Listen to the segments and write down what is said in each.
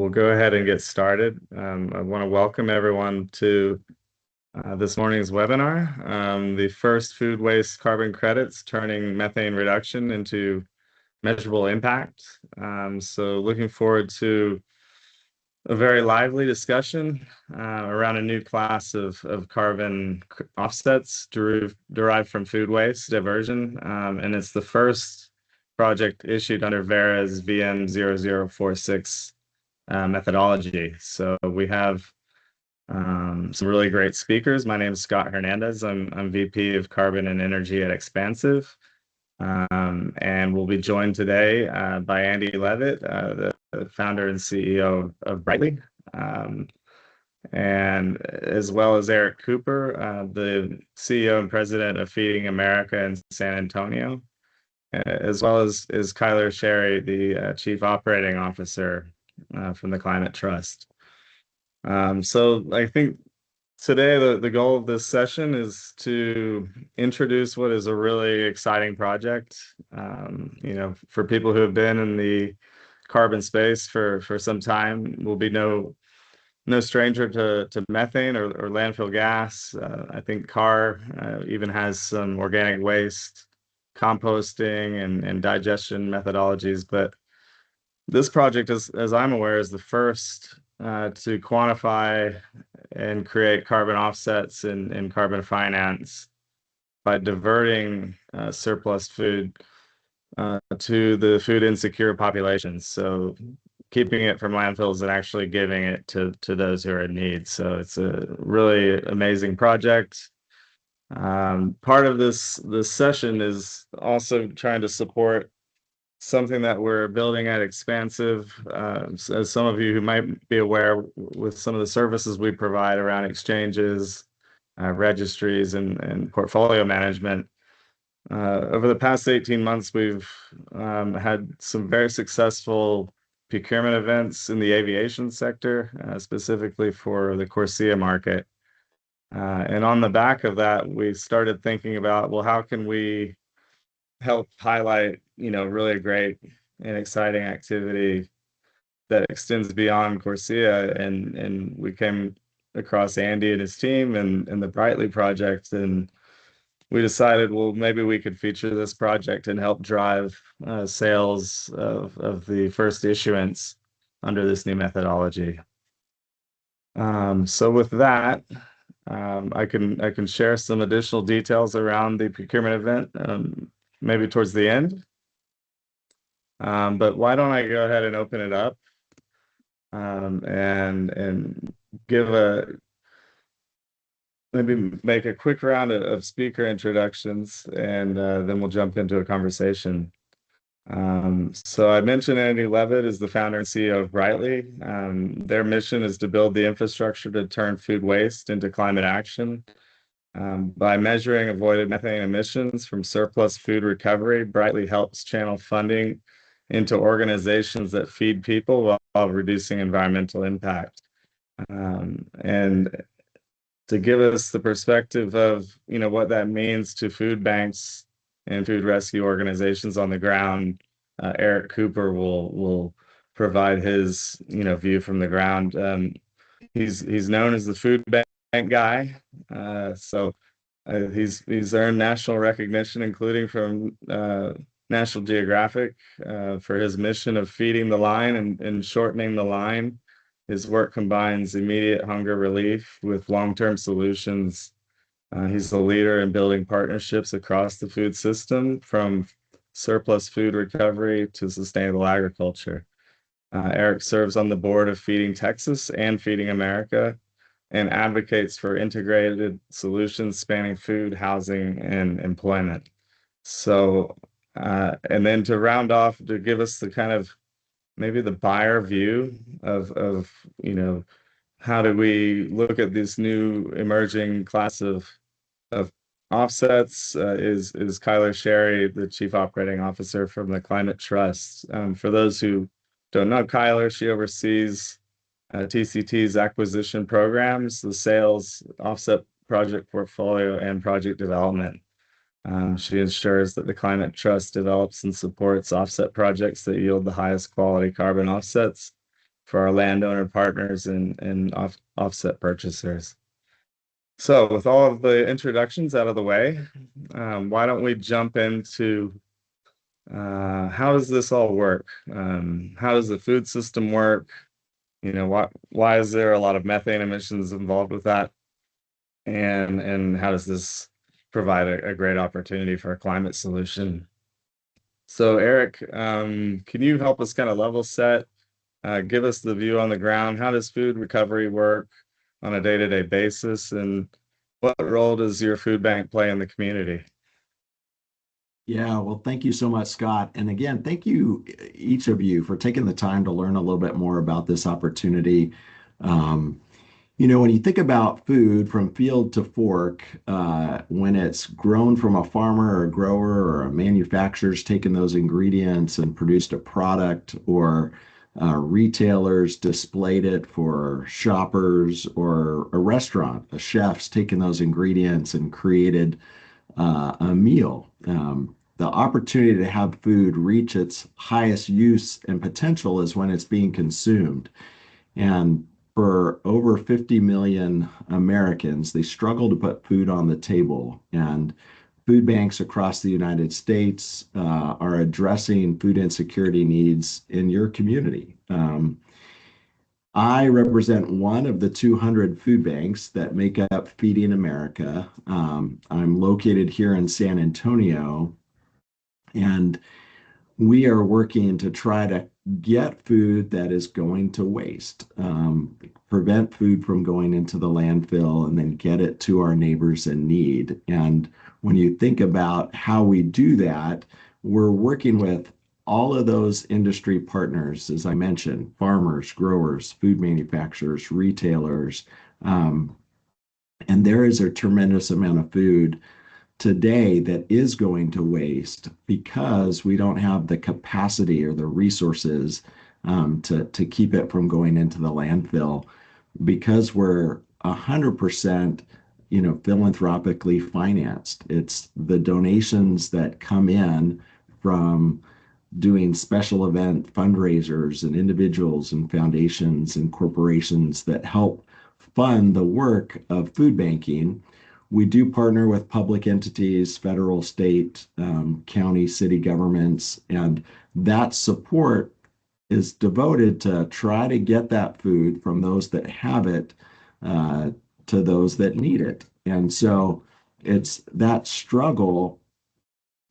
We'll go ahead and get started. I want to welcome everyone to this morning's webinar, the first food waste carbon credits, turning methane reduction into measurable impact. So looking forward to a very lively discussion around a new class of carbon offsets derived from food waste diversion. And it's the first project issued under Verra's VM0046 methodology. So we have some really great speakers. My name is Scott Hernandez. I'm VP of Carbon and Energy at Xpansiv. And we'll be joined today by Andy Levitt, the founder and CEO of Brightly, and as well as Eric Cooper, the CEO and president of Feeding America in San Antonio, as well as Kyler Sherry, the chief operating officer from the Climate Trust. So I think today the goal of this session is to introduce what is a really exciting project. For people who have been in the carbon space for some time, will be no stranger to methane or landfill gas. I think CAR even has some organic waste composting and digestion methodologies, but this project, as I'm aware, is the first to quantify and create carbon offsets in carbon finance by diverting surplus food to the food insecure populations. So keeping it from landfills and actually giving it to those who are in need. So it's a really amazing project. Part of this session is also trying to support something that we're building at Xpansiv. As some of you who might be aware, with some of the services we provide around exchanges, registries, and portfolio management. Over the past 18 months, we've had some very successful procurement events in the aviation sector, specifically for the CORSIA market. And on the back of that, we started thinking about, well, how can we help highlight, really a great and exciting activity that extends beyond CORSIA, and we came across Andy and his team and the Brightly project, and we decided, well, maybe we could feature this project and help drive sales of the first issuance under this new methodology. So with that, I can share some additional details around the procurement event, maybe towards the end. But why don't I go ahead and open it up and maybe make a quick round of speaker introductions, and then we'll jump into a conversation. So I mentioned Andy Levitt is the founder and CEO of Brightly. Their mission is to build the infrastructure to turn food waste into climate action. By measuring avoided methane emissions from surplus food recovery, Brightly helps channel funding into organizations that feed people while reducing environmental impact. And to give us the perspective of what that means to food banks and food rescue organizations on the ground, Eric Cooper will provide his view from the ground. He's known as the food bank guy. So he's earned national recognition, including from National Geographic, for his mission of feeding the line and shortening the line. His work combines immediate hunger relief with long-term solutions. He's a leader in building partnerships across the food system, from surplus food recovery to sustainable agriculture. Eric serves on the board of Feeding Texas and Feeding America, and advocates for integrated solutions spanning food, housing, and employment. So, and then to round off, to give us the kind of maybe the buyer view of how do we look at this new emerging class of offsets, is Kyler Sherry, the Chief Operating Officer from the Climate Trust. For those who don't know Kyler, she oversees TCT's acquisition programs, the sales, offset project portfolio, and project development. She ensures that the Climate Trust develops and supports offset projects that yield the highest quality carbon offsets our landowner partners and offset purchasers. So with all of the introductions out of the way, why don't we jump into how does this all work? How does the food system work? Why is there a lot of methane emissions involved with that? And how does this provide a great opportunity for a climate solution? So Eric, can you help us kind of level set, give us the view on the ground? How does food recovery work on a day-to-day basis? And what role does your food bank play in the community? Yeah, well, thank you so much, Scott. And again, thank you, each of you, for taking the time to learn a little bit more about this opportunity. Um, when you think about food from field to fork, when it's grown from a farmer or a grower or a manufacturer's taken those ingredients and produced a product, or retailers displayed it for shoppers, or a restaurant, a chef's taken those ingredients and created a meal. The opportunity to have food reach its highest use and potential is when it's being consumed. And for over 50 million Americans, they struggle to put food on the table. And food banks across the United States are addressing food insecurity needs in your community. I represent one of the 200 food banks that make up Feeding America. I'm located here in San Antonio, and we are working to try to get food that is going to waste, prevent food from going into the landfill, and then get it to our neighbors in need. And when you think about how we do that, we're working with all of those industry partners, as I mentioned, farmers, growers, food manufacturers, retailers. Um, and there is a tremendous amount of food today that is going to waste because we don't have the capacity or the resources to keep it from going into the landfill, because we're 100% philanthropically financed. It's the donations that come in from doing special event fundraisers and individuals and foundations and corporations that help fund the work of food banking. We do partner with public entities, federal, state, county, city governments, and that support is devoted to try to get that food from those that have it uh, to those that need it. And so it's that struggle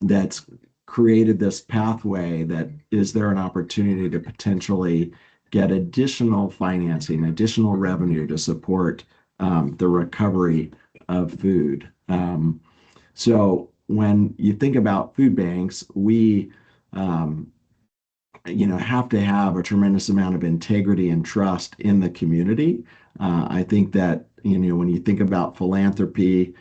that's created this pathway. That is there an opportunity to potentially get additional financing, additional revenue to support the recovery of food. So when you think about food banks, we um, have to have a tremendous amount of integrity and trust in the community. I think that when you think about philanthropy,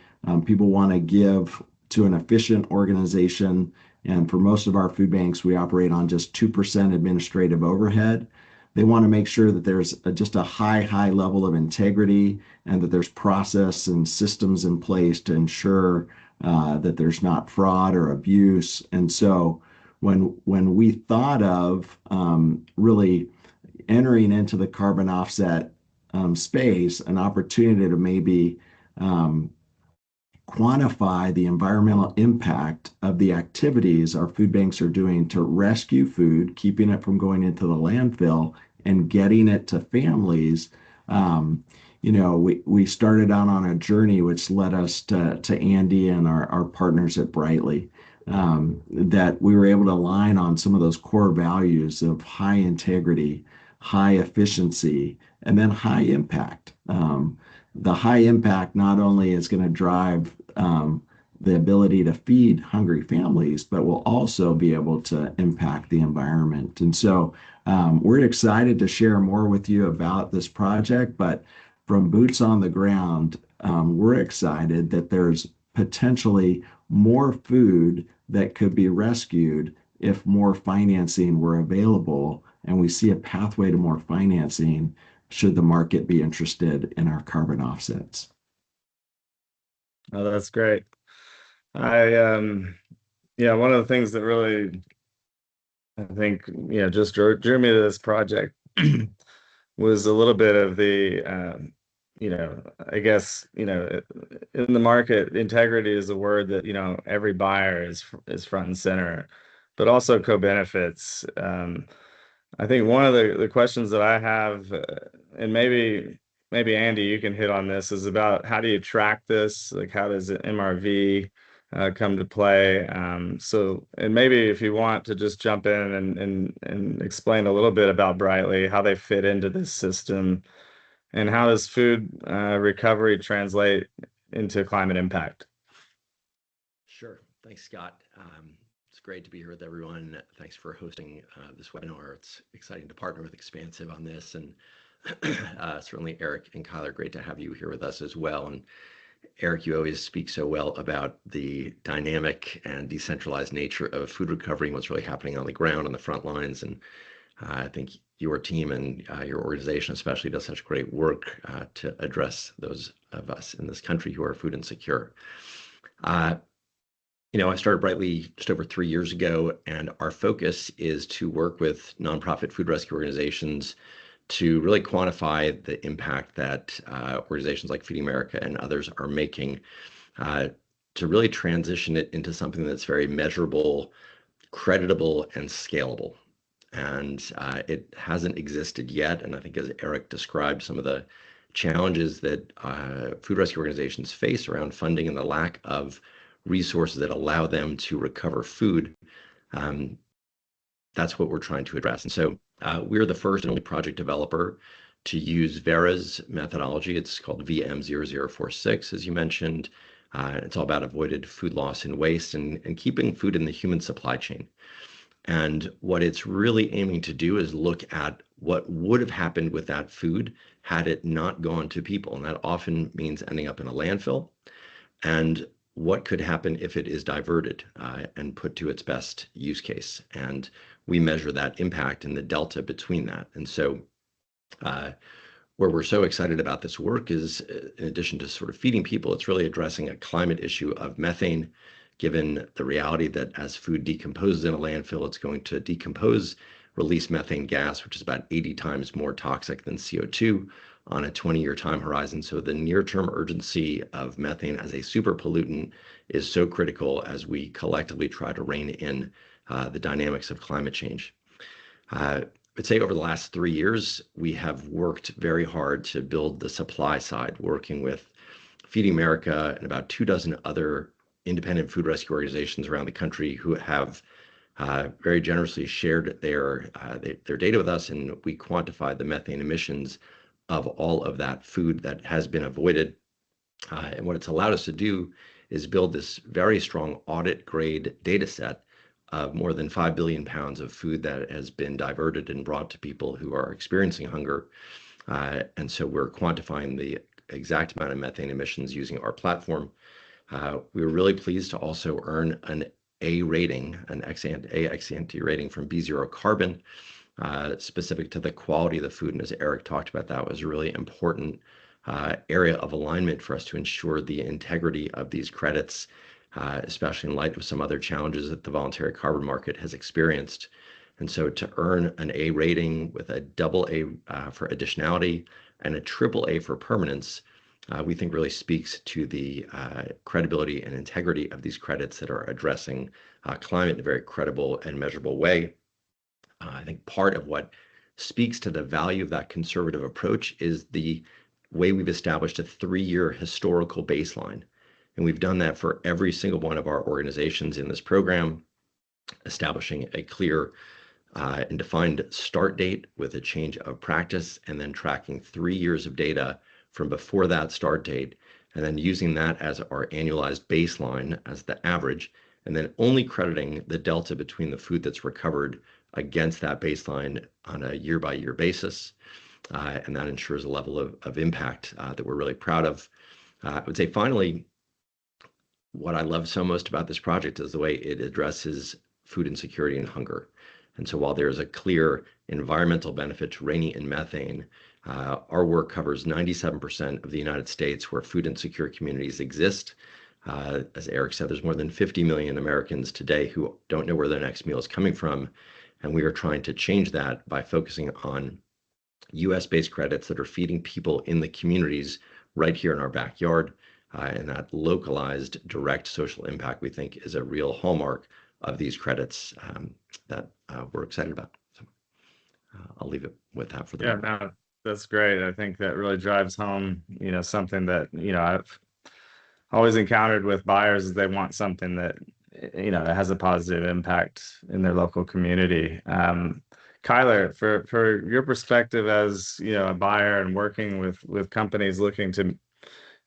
people want to give to an efficient organization, and for most of our food banks, we operate on just 2% administrative overhead. They want to make sure that there's just a high level of integrity, and that there's process and systems in place to ensure that there's not fraud or abuse. And so when we thought of really entering into the carbon offset space, an opportunity to maybe um, quantify the environmental impact of the activities our food banks are doing to rescue food, keeping it from going into the landfill and getting it to families. Um, we started out on a journey which led us to Andy and our partners at Brightly, that we were able to align on some of those core values of high integrity, high efficiency, and then high impact. The high impact not only is going to drive the ability to feed hungry families, but will also be able to impact the environment. And so we're excited to share more with you about this project, but from boots on the ground, we're excited that there's potentially more food that could be rescued if more financing were available. And we see a pathway to more financing should the market be interested in our carbon offsets. Oh, that's great. I Yeah, one of the things that really I think just drew me to this project was a little bit of the, I guess, in the market, integrity is a word that, every buyer is front and center, but also co-benefits. I think one of the questions that I have, and maybe Andy, you can hit on this, is about how do you track this? Like, how does MRV come to play? And maybe if you want to just jump in and explain a little bit about Brightly, how they fit into this system, and how does food recovery translate into climate impact? Sure. Thanks, Scott. It's great to be here with everyone. Thanks for hosting this webinar. It's exciting to partner with Xpansiv on this, and certainly Eric and Kyler, great to have you here with us as well. And Eric, you always speak so well about the dynamic and decentralized nature of food recovery and what's really happening on the ground on the front lines. And I think your team and your organization especially does such great work to address those of us in this country who are food insecure. I started Brightly just over 3 years ago, and our focus is to work with nonprofit food rescue organizations to really quantify the impact that organizations like Feeding America and others are making to really transition it into something that's very measurable, creditable, and scalable. And it hasn't existed yet. And I think as Eric described, some of the challenges that food rescue organizations face around funding and the lack of resources that allow them to recover food, that's what we're trying to address. And so we're the first and only project developer to use Verra's methodology. It's called VM0046, as you mentioned. It's all about avoided food loss and waste and keeping food in the human supply chain. And what it's really aiming to do is look at what would have happened with that food had it not gone to people. And that often means ending up in a landfill. And what could happen if it is diverted and put to its best use case. And we measure that impact and the delta between that. And so where we're so excited about this work is, in addition to sort of feeding people, it's really addressing a climate issue of methane, given the reality that as food decomposes in a landfill, it's going to decompose, release methane gas, which is about 80 times more toxic than CO2 on a 20-year time horizon. So the near-term urgency of methane as a super pollutant is so critical as we collectively try to rein in the dynamics of climate change. I'd say over the last 3 years, we have worked very hard to build the supply side, working with Feeding America and about 24 other independent food rescue organizations around the country who have very generously shared their data with us, and we quantified the methane emissions of all of that food that has been avoided. And what it's allowed us to do is build this very strong audit grade data set of more than 5 billion pounds of food that has been diverted and brought to people who are experiencing hunger. And so we're quantifying the exact amount of methane emissions using our platform. We were really pleased to also earn an A rating, an ex-ante rating from B0 Carbon, specific to the quality of the food. And as Eric talked about, that was a really important area of alignment for us to ensure the integrity of these credits, especially in light of some other challenges that the voluntary carbon market has experienced. And so to earn an A rating with a double A for additionality and a triple A for permanence, we think really speaks to the credibility and integrity of these credits that are addressing climate in a very credible and measurable way. I think part of what speaks to the value of that conservative approach is the way we've established a 3-year historical baseline. And we've done that for every single one of our organizations in this program, establishing a clear and defined start date with a change of practice, and then tracking 3 years of data from before that start date, and then using that as our annualized baseline as the average, and then only crediting the delta between the food that's recovered against that baseline on a year-by-year basis. And that ensures a level of impact that we're really proud of. I would say finally, what I love so most about this project is the way it addresses food insecurity and hunger. And so while there's a clear environmental benefit to reining in methane, our work covers 97% of the United States where food insecure communities exist. As Eric said, there's more than 50 million Americans today who don't know where their next meal is coming from. And we are trying to change that by focusing on US-based credits that are feeding people in the communities right here in our backyard. And that localized direct social impact, we think, is a real hallmark of these credits that we're excited about. So I'll leave it with that for the Yeah, moment. no, that's great. I think that really drives home, something that, I've always encountered with buyers is they want something that, has a positive impact in their local community. Kyler, for your perspective as, a buyer and working with companies looking to,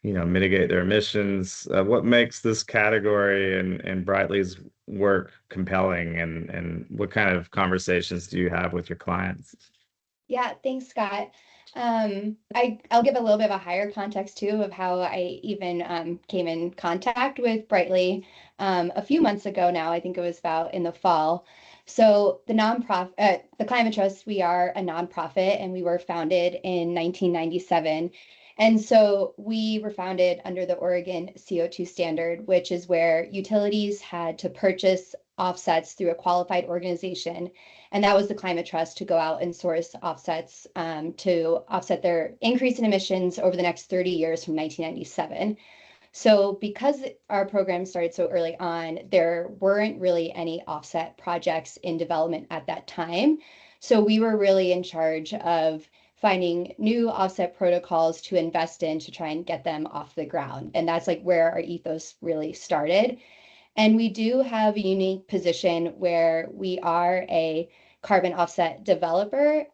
mitigate their emissions, what makes this category and Brightly's work compelling, and what kind of conversations do you have with your clients? Yeah, thanks, Scott. I'll give a little bit of a higher context too of how I even came in contact with Brightly a few months ago now. I think it was about in the fall. So the nonprofit, the Climate Trust, we are a nonprofit and we were founded in 1997. And so we were founded under the Oregon CO2 standard, which is where utilities had to purchase offsets through a qualified organization. And that was the Climate Trust to go out and source offsets to offset their increase in emissions over the next 30 years from 1997. So because our program started so early on, there weren't really any offset projects in development at that time. So we were really in charge of finding new offset protocols to invest in to try and get them off the ground. And that's like where our ethos really started. And we do have a unique position where we are a carbon offset developer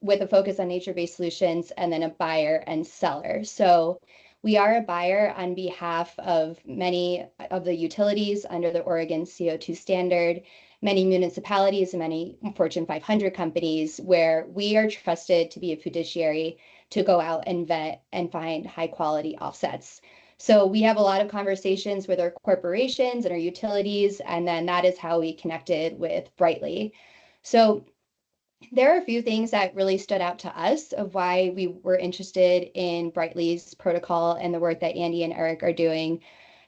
with a focus on nature-based solutions, and then a buyer and seller. So we are a buyer on behalf of many of the utilities under the Oregon CO2 standard, many municipalities and many Fortune 500 companies, where we are trusted to be a fiduciary to go out and vet and find high quality offsets. So we have a lot of conversations with our corporations and our utilities, and then that is how we connected with Brightly. So there are a few things that really stood out to us of why we were interested in Brightly's protocol and the work that Andy and Eric are doing.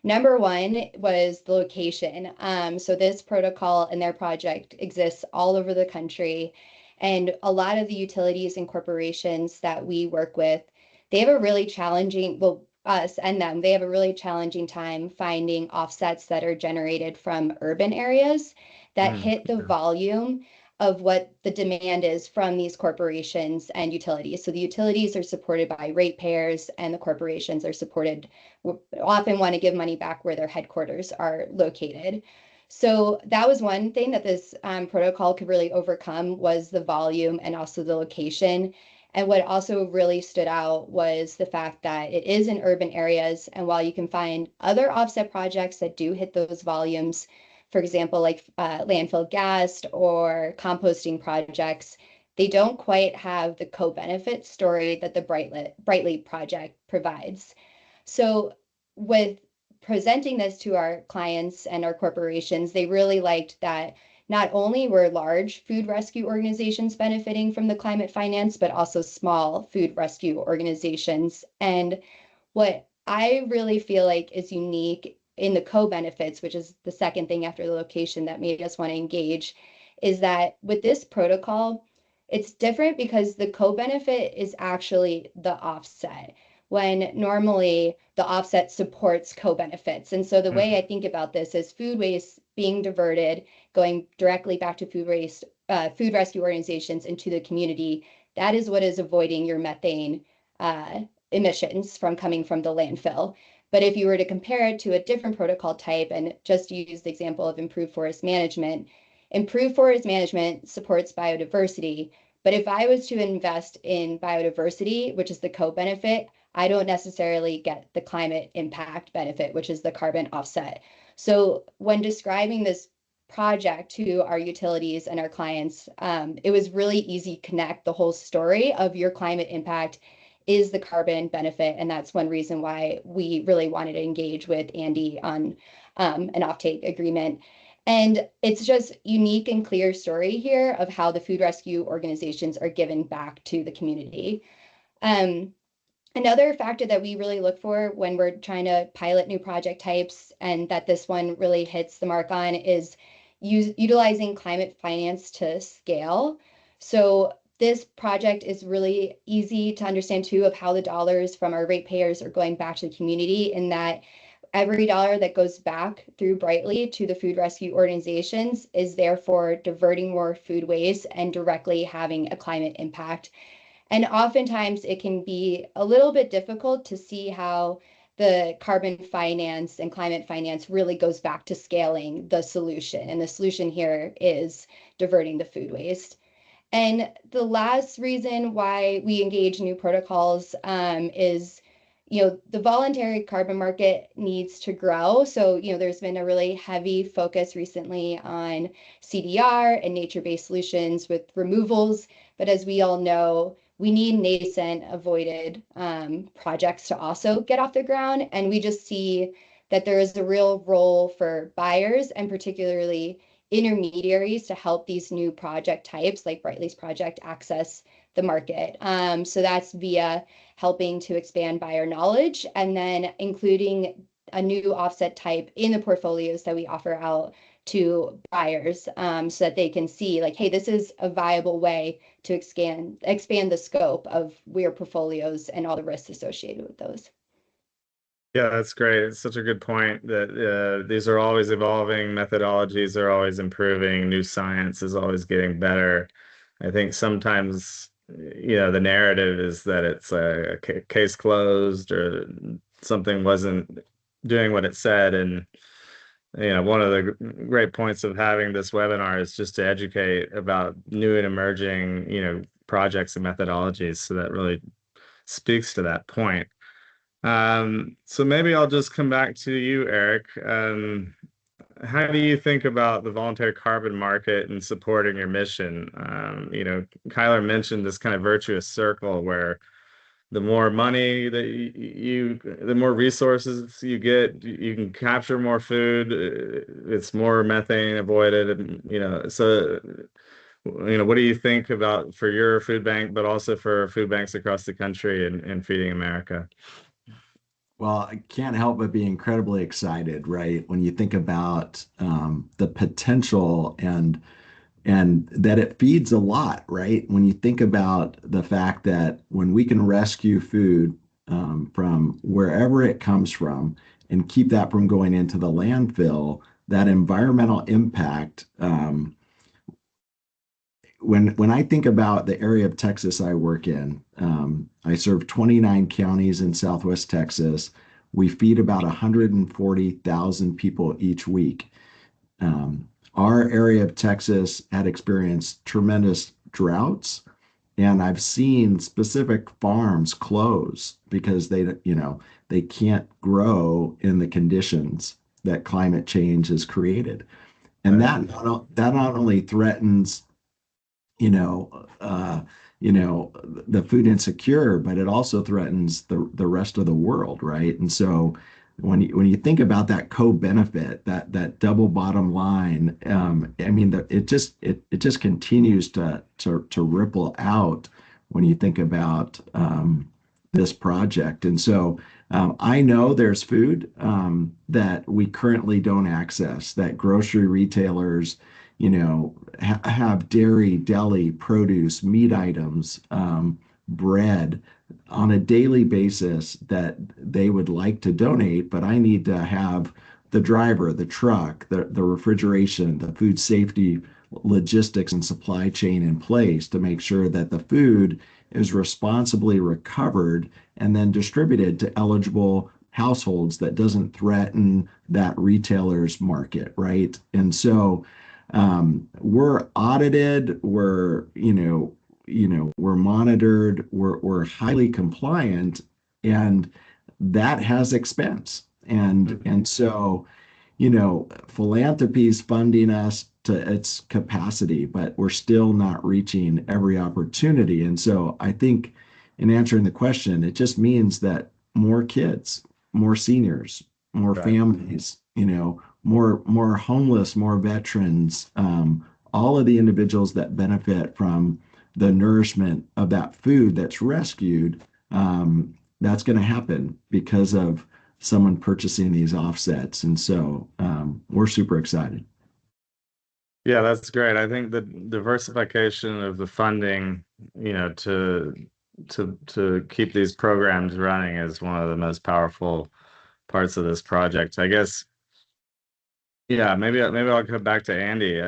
Number one was the location. So this protocol and their project exists all over the country. And a lot of the utilities and corporations that we work with, they have a really challenging, well, us and them, they have a really challenging time finding offsets that are generated from urban areas that hit the volume of what the demand is from these corporations and utilities. So the utilities are supported by ratepayers, and the corporations are supported, often want to give money back where their headquarters are located. So that was one thing that this protocol could really overcome, was the volume and also the location. And what also really stood out was the fact that it is in urban areas. And while you can find other offset projects that do hit those volumes, for example, like landfill gas or composting projects, they don't quite have the co-benefit story that the Brightly project provides. So with presenting this to our clients and our corporations, they really liked that not only were large food rescue organizations benefiting from the climate finance, but also small food rescue organizations. And what I really feel like is unique in the co-benefits, which is the second thing after the location that made us want to engage, is that with this protocol, it's different because the co-benefit is actually the offset, when normally the offset supports co-benefits. And so the way I think about this is food waste being diverted, going directly back to food rescue organizations into the community. That is what is avoiding your methane emissions from coming from the landfill. But if you were to compare it to a different protocol type and just use the example of improved forest management supports biodiversity. But if I was to invest in biodiversity, which is the co-benefit, I don't necessarily get the climate impact benefit, which is the carbon offset. So when describing this project to our utilities and our clients, it was really easy to connect the whole story of your climate impact is the carbon benefit. And that's one reason why we really wanted to engage with Andy on an offtake agreement. And it's just unique and clear story here of how the food rescue organizations are given back to the community. Another factor that we really look for when we're trying to pilot new project types, and that this one really hits the mark on, is utilizing climate finance to scale. So this project is really easy to understand too, of how the dollars from our ratepayers are going back to the community, in that every dollar that goes back through Brightly to the food rescue organizations is therefore diverting more food waste and directly having a climate impact. And oftentimes it can be a little bit difficult to see how the carbon finance and climate finance really goes back to scaling the solution. And the solution here is diverting the food waste. And the last reason why we engage new protocols is, the voluntary carbon market needs to grow. So, there's been a really heavy focus recently on CDR and nature-based solutions with removals. But as we all know, we need nascent avoided projects to also get off the ground. And we just see that there is a real role for buyers and particularly intermediaries to help these new project types like Brightly's project access the market. So that's via helping to expand buyer knowledge and then including a new offset type in the portfolios that we offer out to buyers, so that they can see like, hey, this is a viable way to expand the scope of your portfolios and all the risks associated with those. Yeah, that's great. It's such a good point that these are always evolving, methodologies are always improving, new science is always getting better. I think sometimes, the narrative is that it's a case closed or something wasn't doing what it said. And, one of the great points of having this webinar is just to educate about new and emerging, projects and methodologies. So that really speaks to that point. So maybe I'll just come back to you, Eric. How do you think about the voluntary carbon market and supporting your mission? Kyler mentioned this kind of virtuous circle where the more money that the more resources you get, you can capture more food. It's more methane avoided, and so. What do you think about for your food bank, but also for food banks across the country and Feeding America? Well, I can't help but be incredibly excited, right? When you think about the potential and that it feeds a lot, right? When you think about the fact that when we can rescue food from wherever it comes from and keep that from going into the landfill, that environmental impact. When I think about the area of Texas I work in, I serve 29 counties in Southwest Texas. We feed about 140,000 people each week. Our area of Texas had experienced tremendous droughts, and I've seen specific farms close because they can't grow in the conditions that climate change has created. And that not only threatens the food insecure, but it also threatens the rest of the world, right? And so when you think about that co-benefit, that double bottom line, I mean, it just continues to ripple out when you think about this project. And so I know there's food that we currently don't access, that grocery retailers have dairy, deli, produce, meat items, bread on a daily basis that they would like to donate, but I need to have the driver, the truck, the refrigeration, the food safety, logistics, and supply chain in place to make sure that the food is responsibly recovered and then distributed to eligible households that doesn't threaten that retailer's market, right? And so we're audited, we're monitored, we're highly compliant, and that has expense. And so, philanthropy is funding us to its capacity, but we're still not reaching every opportunity. And so I think in answering the question, it just means that more kids, more seniors, more families, more homeless, more veterans, all of the individuals that benefit from the nourishment of that food that's rescued, that's going to happen because of someone purchasing these offsets. And so we're super excited. Yeah, that's great. I think the diversification of the funding, to keep these programs running is one of the most powerful parts of this project. I guess, yeah, maybe I'll come back to Andy.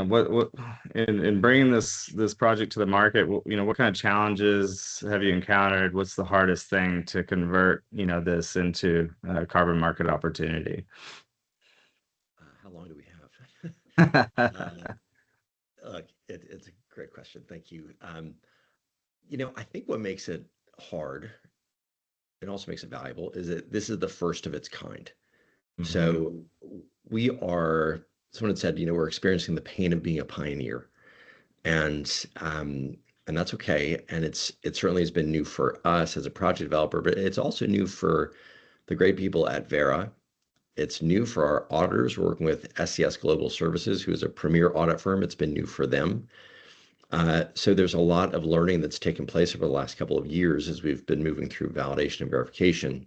What in bringing this project to the market, what kind of challenges have you encountered? What's the hardest thing to convert, this into a carbon market opportunity? How long do we have? Look, it's a great question. Thank you. I think what makes it hard and also makes it valuable is that this is the first of its kind. So we are, someone had said, we're experiencing the pain of being a pioneer, and that's okay. And it certainly has been new for us as a project developer, but it's also new for the great people at Verra. It's new for our auditors working with SCS Global Services, who is a premier audit firm. It's been new for them. So there's a lot of learning that's taken place over the last couple of years as we've been moving through validation and verification.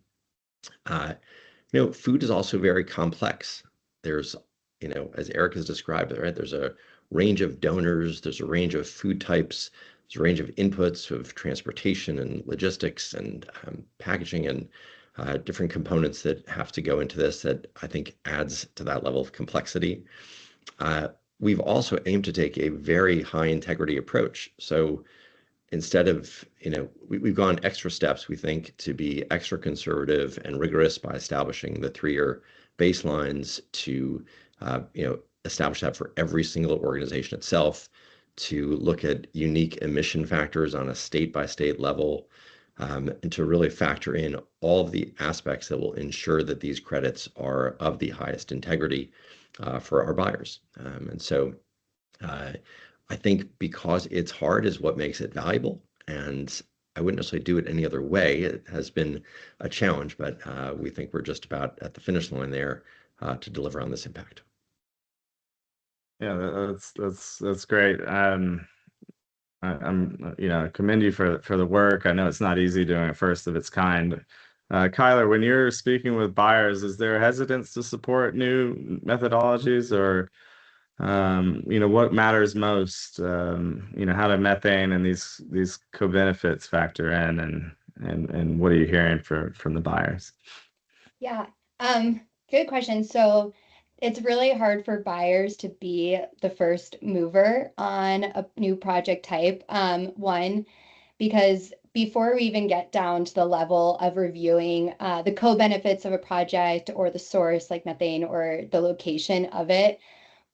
Food is also very complex. There's, as Eric has described it, right? There's a range of donors, there's a range of food types, there's a range of inputs of transportation and logistics and packaging and different components that have to go into this that I think adds to that level of complexity. We've also aimed to take a very high integrity approach. So instead of, we've gone extra steps, we think, to be extra conservative and rigorous by establishing the 3-year baselines to, establish that for every single organization itself, to look at unique emission factors on a state-by-state level, and to really factor in all of the aspects that will ensure that these credits are of the highest integrity for our buyers. And so I think because it's hard is what makes it valuable. And I wouldn't necessarily do it any other way. It has been a challenge, but we think we're just about at the finish line there to deliver on this impact. Yeah, that's great. I commend you for the work. I know it's not easy doing it first of its kind. Kyler, when you're speaking with buyers, is there hesitance to support new methodologies, or what matters most? How do methane and these co-benefits factor in, and what are you hearing from the buyers? Yeah, good question. So it's really hard for buyers to be the first mover on a new project type. One, because before we even get down to the level of reviewing the co-benefits of a project or the source like methane or the location of it,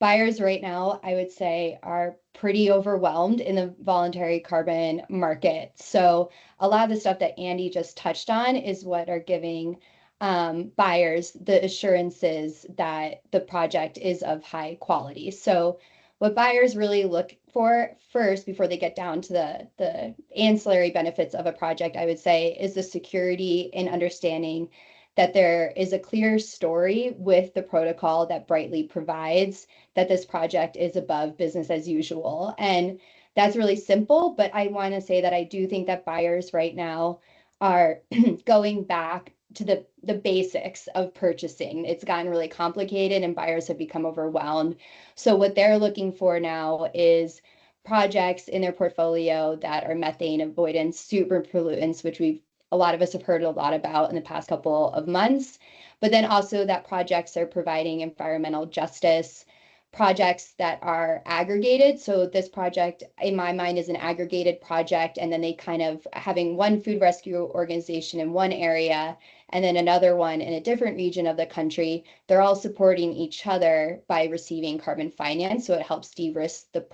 buyers right now, I would say, are pretty overwhelmed in the voluntary carbon market. So a lot of the stuff that Andy just touched on is what are giving buyers the assurances that the project is of high quality. So what buyers really look for first before they get down to the ancillary benefits of a project, I would say, is the security and understanding that there is a clear story with the protocol that Brightly provides, that this project is above business as usual. And that's really simple, but I want to say that I do think that buyers right now are going back to the basics of purchasing. It's gotten really complicated and buyers have become overwhelmed. So what they're looking for now is projects in their portfolio that are methane avoidance, super pollutants, which a lot of us have heard a lot about in the past couple of months, but then also that projects are providing environmental justice, projects that are aggregated. So this project, in my mind, is an aggregated project, and then they kind of having one food rescue organization in one area and then another one in a different region of the country. They're all supporting each other by receiving carbon finance. So it helps de-risk the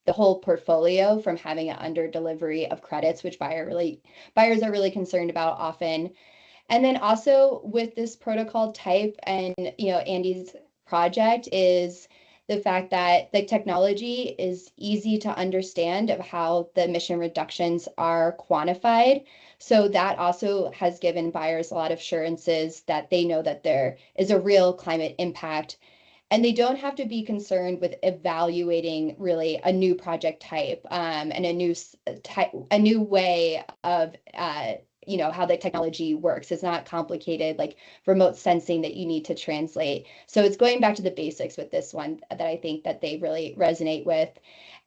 whole portfolio from having an under delivery of credits, which buyers are really concerned about often. And then also with this protocol type and Andy's project is the fact that the technology is easy to understand of how the emission reductions are quantified. So that also has given buyers a lot of assurances that they know that there is a real climate impact. And they don't have to be concerned with evaluating really a new project type and a new way of how the technology works. It's not complicated, like remote sensing that you need to translate. So it's going back to the basics with this one that I think that they really resonate with.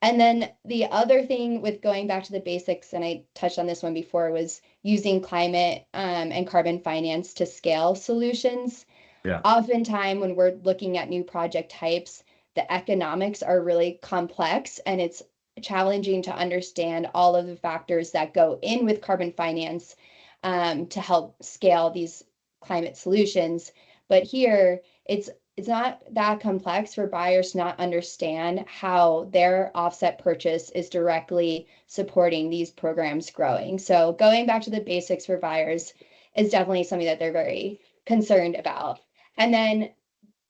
And then the other thing with going back to the basics, and I touched on this one before, was using climate and carbon finance to scale solutions. Yeah. Oftentimes, when we're looking at new project types, the economics are really complex, and it's challenging to understand all of the factors that go in with carbon finance to help scale these climate solutions. But here, it's not that complex for buyers to not understand how their offset purchase is directly supporting these programs growing. So going back to the basics for buyers is definitely something that they're very concerned about. And then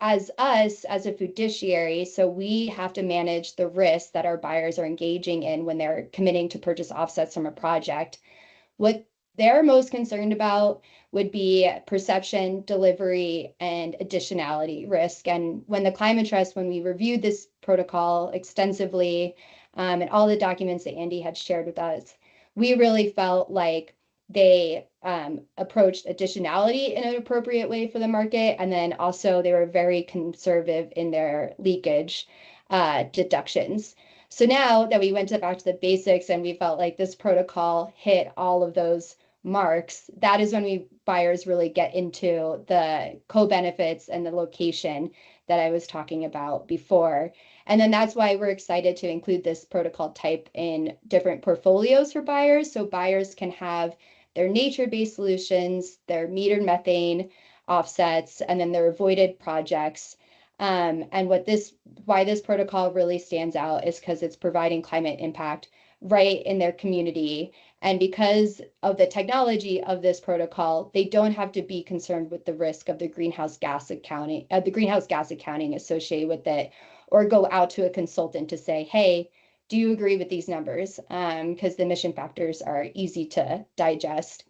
as us, as a fiduciary, so we have to manage the risks that our buyers are engaging in when they're committing to purchase offsets from a project. What they're most concerned about would be perception, delivery, and additionality risk. And when the Climate Trust, when we reviewed this protocol extensively, and all the documents that Andy had shared with us, we really felt like they approached additionality in an appropriate way for the market. And then also they were very conservative in their leakage deductions. So now that we went back to the basics and we felt like this protocol hit all of those marks, that is when buyers really get into the co-benefits and the location that I was talking about before. And then that's why we're excited to include this protocol type in different portfolios for buyers. So buyers can have their nature-based solutions, their metered methane offsets, and then their avoided projects. And why this protocol really stands out is because it's providing climate impact right in their community. And because of the technology of this protocol, they don't have to be concerned with the risk of the greenhouse gas accounting associated with it, or go out to a consultant to say, hey, do you agree with these numbers? Because the emission factors are easy to digest.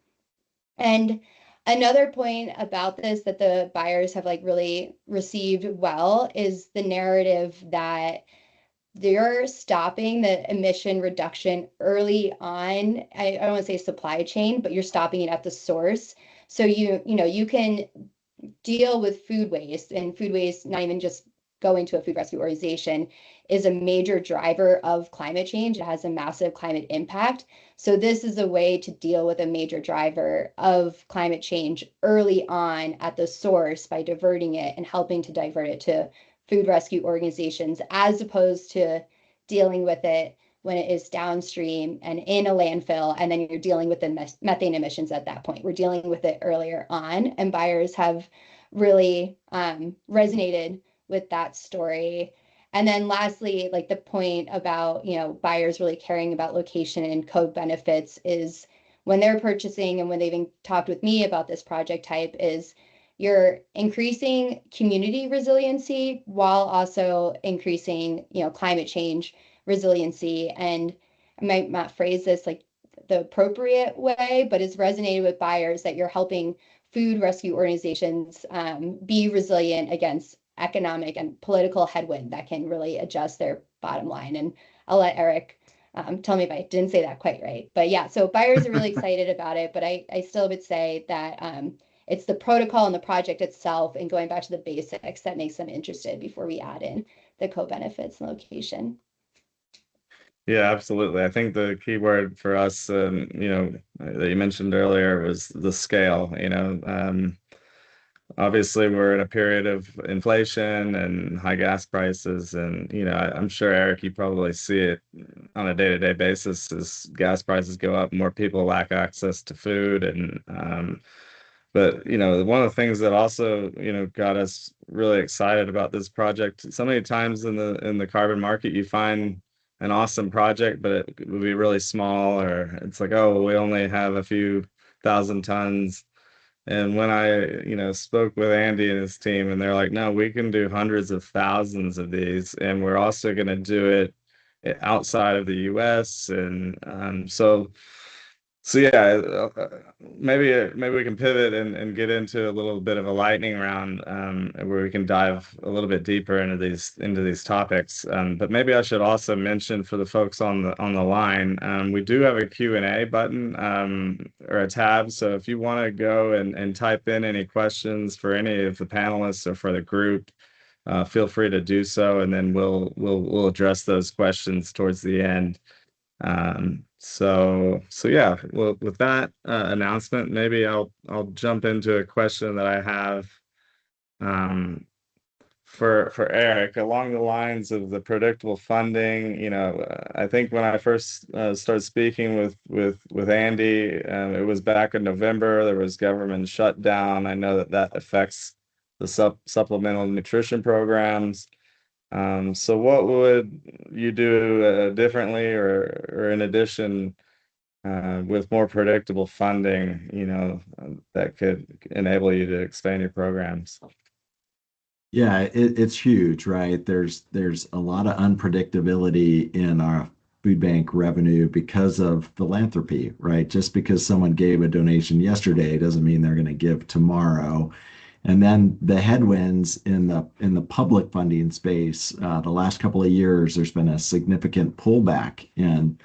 And another point about this that the buyers have really received well is the narrative that they're stopping the emission reduction early on. I don't want to say supply chain, but you're stopping it at the source. So you can deal with food waste, and food waste, not even just going to a food rescue organization, is a major driver of climate change. It has a massive climate impact. So this is a way to deal with a major driver of climate change early on at the source by diverting it and helping to divert it to food rescue organizations, as opposed to dealing with it when it is downstream and in a landfill, and then you're dealing with the methane emissions at that point. We're dealing with it earlier on, and buyers have really resonated with that story. And then lastly, the point about, buyers really caring about location and co-benefits is when they're purchasing, and when they've even talked with me about this project type, is you're increasing community resiliency while also increasing, climate change resiliency. And I might not phrase this the appropriate way, but it's resonated with buyers that you're helping food rescue organizations be resilient against economic and political headwind that can really adjust their bottom line. And I'll let Eric tell me if I didn't say that quite right. But yeah, so buyers are really excited about it, but I still would say that it's the protocol and the project itself and going back to the basics that makes them interested before we add in the co-benefits and location. Yeah, absolutely. I think the key word for us, that you mentioned earlier was the scale. Obviously we're in a period of inflation and high gas prices, and I'm sure, Eric, you probably see it on a day-to-day basis as gas prices go up, more people lack access to food. And but one of the things that also got us really excited about this project, so many times in the carbon market you find an awesome project, but it would be really small, or it's like, oh, we only have a few thousand tons. And when I spoke with Andy and his team, and they're like, no, we can do hundreds of thousands of these, and we're also going to do it outside of the US. And so So yeah, maybe we can pivot and get into a little bit of a lightning round, where we can dive a little bit deeper into these topics. But maybe I should also mention for the folks on the line, we do have a Q&A button, or a tab. So if you want to go and type in any questions for any of the panelists or for the group, feel free to do so, and then we'll address those questions towards the end. So yeah, well, with that announcement, maybe I'll jump into a question that I have, um, for Eric, along the lines of the predictable funding. I think when I first started speaking with Andy, it was back in November. There was government shutdown. I know that affects the supplemental nutrition programs. So what would you do differently, or in addition, with more predictable funding, that could enable you to expand your programs? Yeah, it's huge, right? There's a lot of unpredictability in our food bank revenue because of philanthropy, right? Just because someone gave a donation yesterday doesn't mean they're going to give tomorrow. And then the headwinds in the public funding space, the last couple of years, there's been a significant pullback in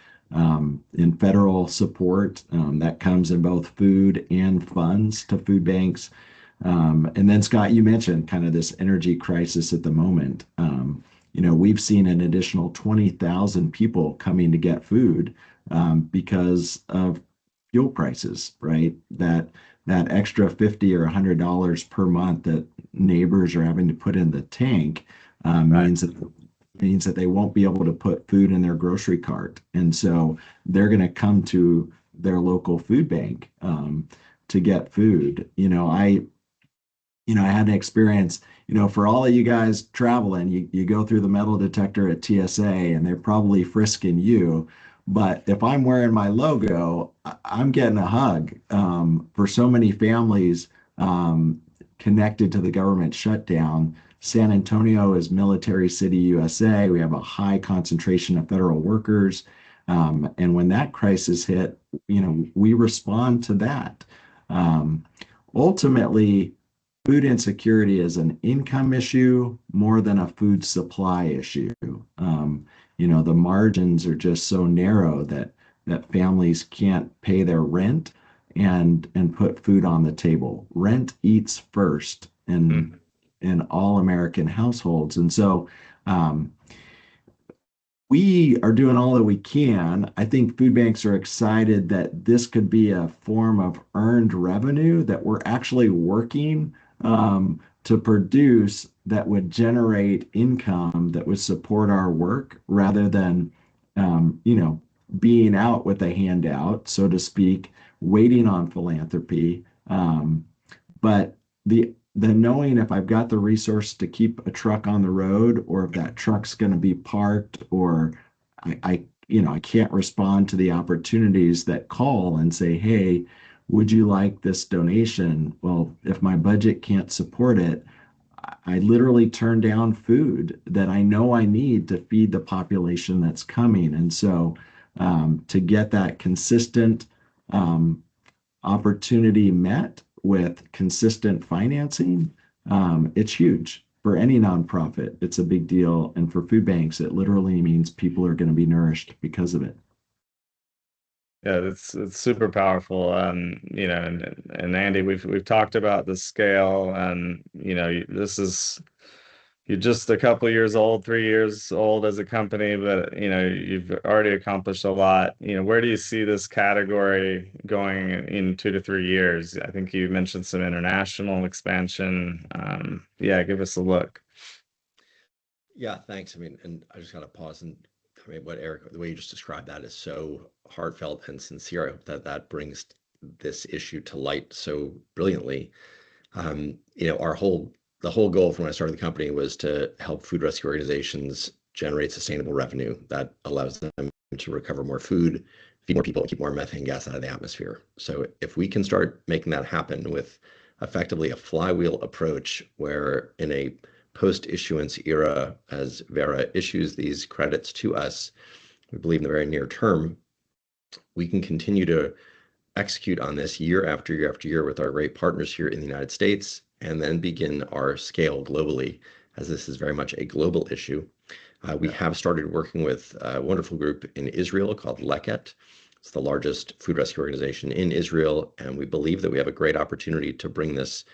federal support, that comes in both food and funds to food banks. And then Scott, you mentioned kind of this energy crisis at the moment. We've seen an additional 20,000 people coming to get food, because of fuel prices, right? That extra 50 or $100 per month that neighbors are having to put in the tank, Right. means that they won't be able to put food in their grocery cart, and so they're going to come to their local food bank, to get food. I had an experience, for all of you guys traveling, you go through the metal detector at TSA and they're probably frisking you. But if I'm wearing my logo, I'm getting a hug. For so many families, connected to the government shutdown, San Antonio is Military City, USA. We have a high concentration of federal workers. And when that crisis hit, we respond to that. Ultimately, food insecurity is an income issue more than a food supply issue. The margins are just so narrow that families can't pay their rent and put food on the table. Rent eats first in all American households, and so, we are doing all that we can. I think food banks are excited that this could be a form of earned revenue that we're actually working, to produce, that would generate income that would support our work rather than, being out with a handout, so to speak, waiting on philanthropy. But the knowing if I've got the resource to keep a truck on the road, or if that truck's going to be parked, or I can't respond to the opportunities that call and say, hey, would you like this donation? Well, if my budget can't support it, I literally turn down food that I know I need to feed the population that's coming. And so, to get that consistent, opportunity met with consistent financing, it's huge. For any nonprofit, it's a big deal. And for food banks, it literally means people are going to be nourished because of it. Yeah, it's super powerful. And Andy, we've talked about the scale, and you're just a couple years old, 3 years old as a company, but you've already accomplished a lot. Where do you see this category going in 2 to 3 years? I think you mentioned some international expansion. Yeah, give us a look. Yeah, thanks. And I just got to pause, and what Eric, the way you just described that is so heartfelt and sincere. I hope that brings this issue to light so brilliantly. The whole goal from when I started the company was to help food rescue organizations generate sustainable revenue that allows them to recover more food, feed more people, and keep more methane gas out of the atmosphere. So if we can start making that happen with effectively a flywheel approach, where in a post-issuance era, as Verra issues these credits to us, we believe in the very near term, we can continue to execute on this year after year after year with our great partners here in the United States, and then begin our scale globally, as this is very much a global issue. We have started working with a wonderful group in Israel called Leket. It's the largest food rescue organization in Israel, and we believe that we have a great opportunity to bring this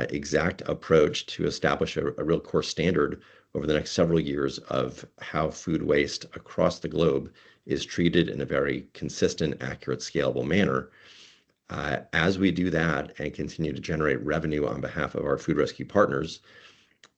exact approach to establish a real core standard over the next several years of how food waste across the globe is treated in a very consistent, accurate, scalable manner. As we do that and continue to generate revenue on behalf of our food rescue partners,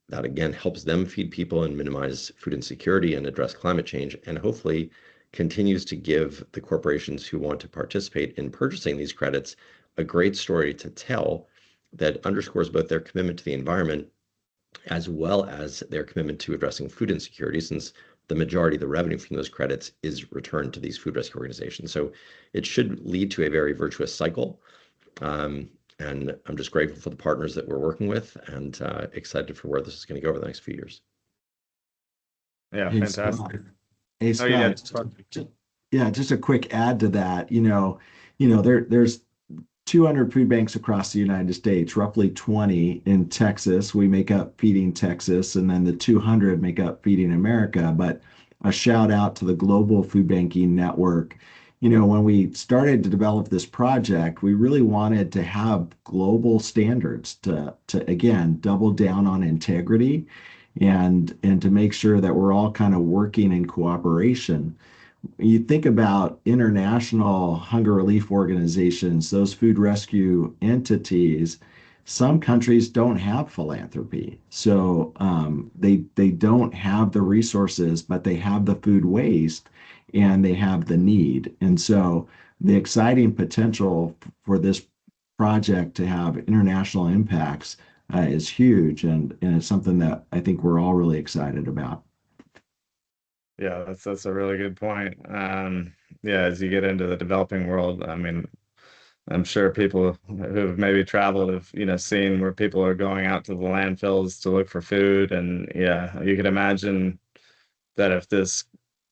that again helps them feed people and minimize food insecurity and address climate change, and hopefully continues to give the corporations who want to participate in purchasing these credits a great story to tell that underscores both their commitment to the environment as well as their commitment to addressing food insecurity, since the majority of the revenue from those credits is returned to these food rescue organizations. So it should lead to a very virtuous cycle. And I'm just grateful for the partners that we're working with, and excited for where this is going to go over the next few years. Yeah, Hey, fantastic. Scott. Hey, Oh, yeah, Scott. Yeah, just a quick add to that. There's 200 food banks across the United States, roughly 20 in Texas. We make up Feeding Texas, and then the 200 make up Feeding America. But a shout out to the Global Food Banking Network. When we started to develop this project, we really wanted to have global standards to again double down on integrity and to make sure that we're all kind of working in cooperation. You think about international hunger relief organizations, those food rescue entities, some countries don't have philanthropy. So they don't have the resources, but they have the food waste and they have the need. And so the exciting potential for this project to have international impacts is huge. And it's something that I think we're all really excited about. Yeah, that's a really good point. Yeah, as you get into the developing world, I mean, I'm sure people who've maybe traveled have, seen where people are going out to the landfills to look for food. And yeah, you could imagine that if this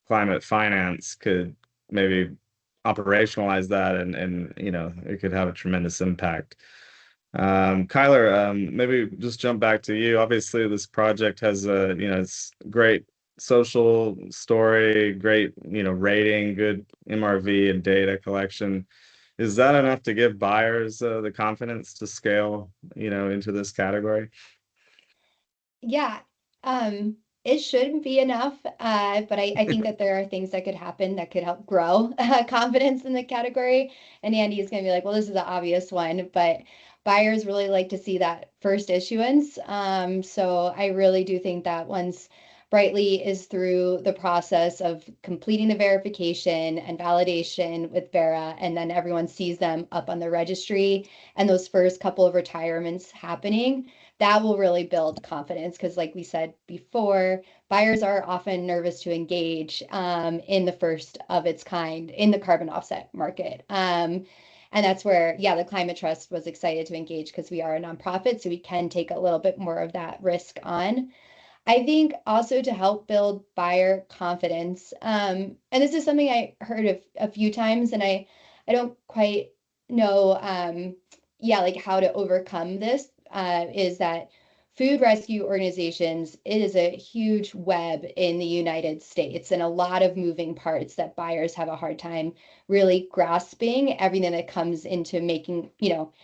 climate finance could maybe operationalize that and it could have a tremendous impact. Kyler, maybe just jump back to you. Obviously, this project has it's great social story, great, rating, good MRV and data collection. Is that enough to give buyers the confidence to scale, into this category? Yeah, it shouldn't be enough, but I think that there are things that could happen that could help grow confidence in the category. And Andy is going to be like, well, this is the obvious one, but buyers really like to see that first issuance. So I really do think that once Brightly is through the process of completing the verification and validation with Verra, and then everyone sees them up on the registry and those first couple of retirements happening, that will really build confidence, because like we said before, buyers are often nervous to engage in the first of its kind in the carbon offset market. And that's where, yeah, the Climate Trust was excited to engage, because we are a nonprofit, so we can take a little bit more of that risk on. I think also to help build buyer confidence, and this is something I heard of a few times, and I don't quite know, yeah, like how to overcome this, is that food rescue organizations, it is a huge web in the United States and a lot of moving parts that buyers have a hard time really grasping everything that comes into making,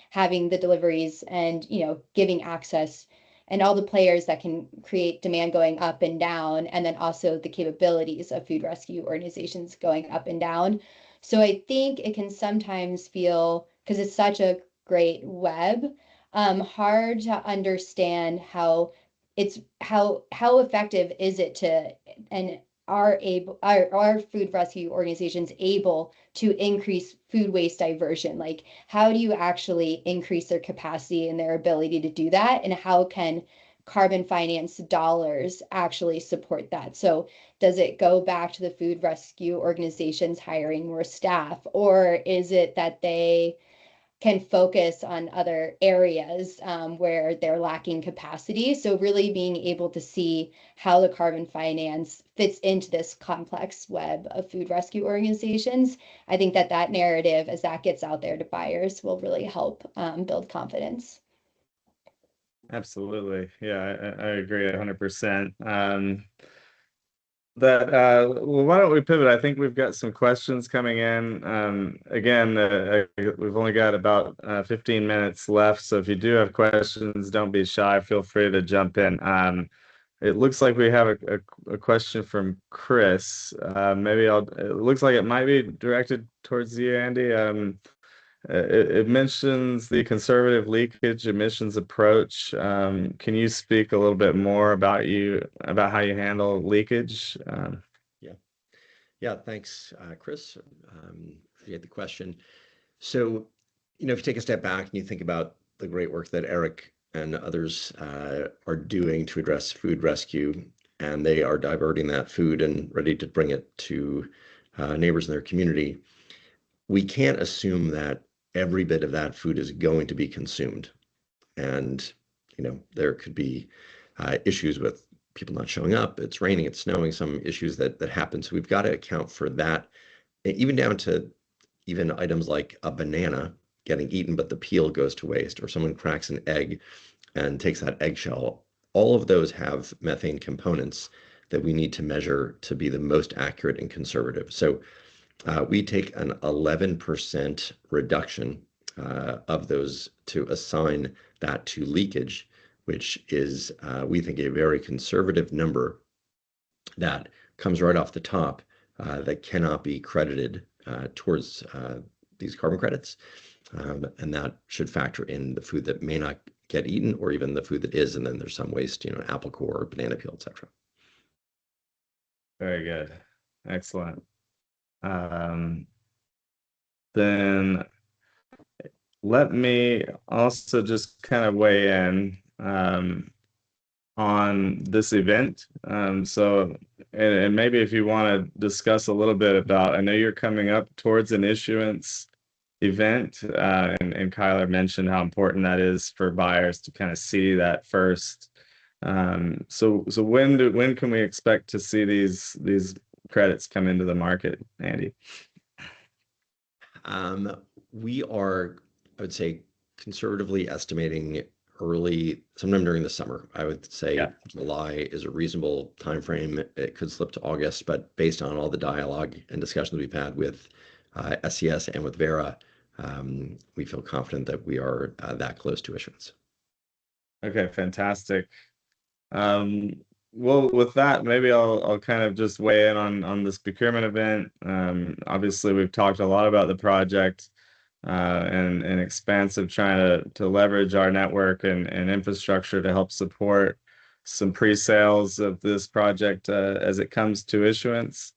having the deliveries and, giving access and all the players that can create demand going up and down, and then also the capabilities of food rescue organizations going up and down. So I think it can sometimes feel, because it's such a great web, hard to understand how effective is it to, and are food rescue organizations able to increase food waste diversion? Like, how do you actually increase their capacity and their ability to do that? And how can carbon finance dollars actually support that? So does it go back to the food rescue organizations hiring more staff, or is it that they can focus on other areas where they're lacking capacity. So really being able to see how the carbon finance fits into this complex web of food rescue organizations, I think that narrative, as that gets out there to buyers, will really help build confidence. Absolutely. Yeah, I agree 100%. Well, why don't we pivot? I think we've got some questions coming in. Again, we've only got about 15 minutes left, so if you do have questions, don't be shy. Feel free to jump in. It looks like we have a question from Chris. It looks like it might be directed towards you, Andy. It mentions the conservative leakage emissions approach. Can you speak a little bit more about how you handle leakage? Yeah. Yeah, thanks, Chris. Appreciate the question. So, if you take a step back and you think about the great work that Eric and others are doing to address food rescue, and they are diverting that food and ready to bring it to neighbors in their community, we can't assume that every bit of that food is going to be consumed. And, there could be issues with people not showing up. It's raining, it's snowing, some issues that happen. So we've got to account for that, even down to even items like a banana getting eaten, but the peel goes to waste, or someone cracks an egg and takes that eggshell. All of those have methane components that we need to measure to be the most accurate and conservative. So we take an 11% reduction of those to assign that to leakage, which is, we think, a very conservative number that comes right off the top that cannot be credited towards these carbon credits. And that should factor in the food that may not get eaten, or even the food that is, and then there's some waste, apple core, banana peel, etc. Very good. Excellent. Then let me also just kind of weigh in on this event. And maybe if you want to discuss a little bit about, I know you're coming up towards an issuance event, and Kyler mentioned how important that is for buyers to kind of see that first. So when can we expect to see these credits come into the market, Andy? We are, I would say, conservatively estimating sometime during the summer. I would say July is a reasonable timeframe. It could slip to August, but based on all the dialogue and discussions we've had with SCS and with Verra, we feel confident that we are that close to issuance. Okay, fantastic. Well, with that, maybe I'll kind of just weigh in on this procurement event. Obviously, we've talked a lot about the project and Xpansiv trying to leverage our network and infrastructure to help support some pre-sales of this project as it comes to issuance.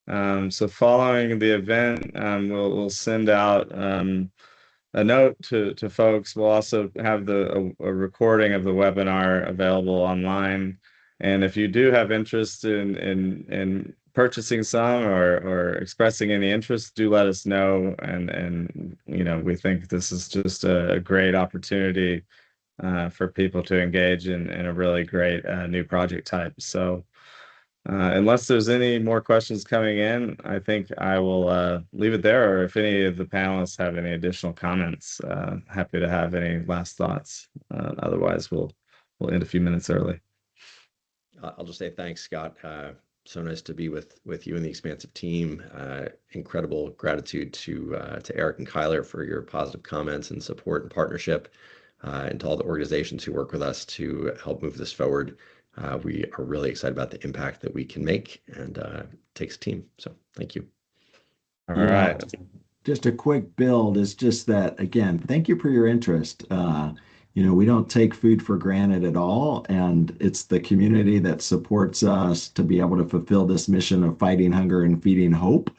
So following the event, we'll send out a note to folks. We'll also have a recording of the webinar available online. And if you do have interest in purchasing some or expressing any interest, do let us know. And we think this is just a great opportunity for people to engage in a really great new project type. So unless there's any more questions coming in, I think I will leave it there. Or if any of the panelists have any additional comments, happy to have any last thoughts. Otherwise, we'll end a few minutes early. I'll just say thanks, Scott. So nice to be with you and the Xpansiv team. Incredible gratitude to Eric and Kyler for your positive comments and support and partnership, and to all the organizations who work with us to help move this forward. We are really excited about the impact that we can make, and it takes a team. So thank you. All right. Just a quick build is just that, again, thank you for your interest. We don't take food for granted at all, and it's the community that supports us to be able to fulfill this mission of fighting hunger and feeding hope.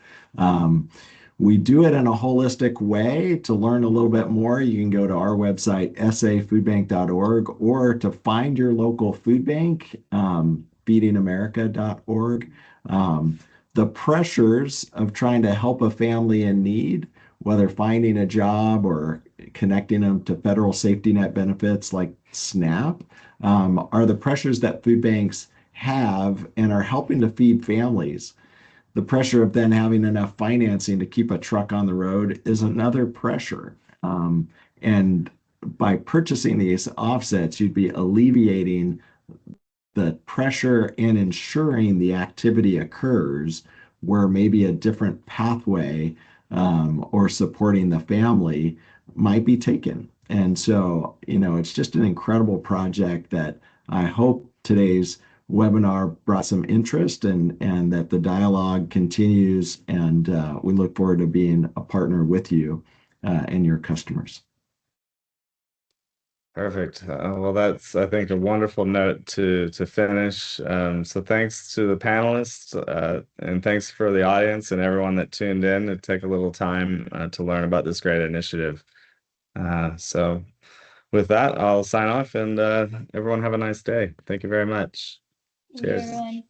We do it in a holistic way. To learn a little bit more, you can go to our website, safoodbank.org, or to find your local food bank, feedingamerica.org. The pressures of trying to help a family in need whether finding a job or connecting them to federal safety net benefits like SNAP, are the pressures that food banks have and are helping to feed families. The pressure of then having enough financing to keep a truck on the road is another pressure. And by purchasing these offsets, you'd be alleviating the pressure and ensuring the activity occurs where maybe a different pathway or supporting the family might be taken. And so, it's just an incredible project that I hope today's webinar brought some interest and that the dialogue continues. And we look forward to being a partner with you and your customers. Perfect. Well, that's, I think, a wonderful note to finish. So thanks to the panelists, and thanks for the audience and everyone that tuned in to take a little time to learn about this great initiative. So with that, I'll sign off, and everyone have a nice day. Thank you very much. Thank you, Cheers. everyone.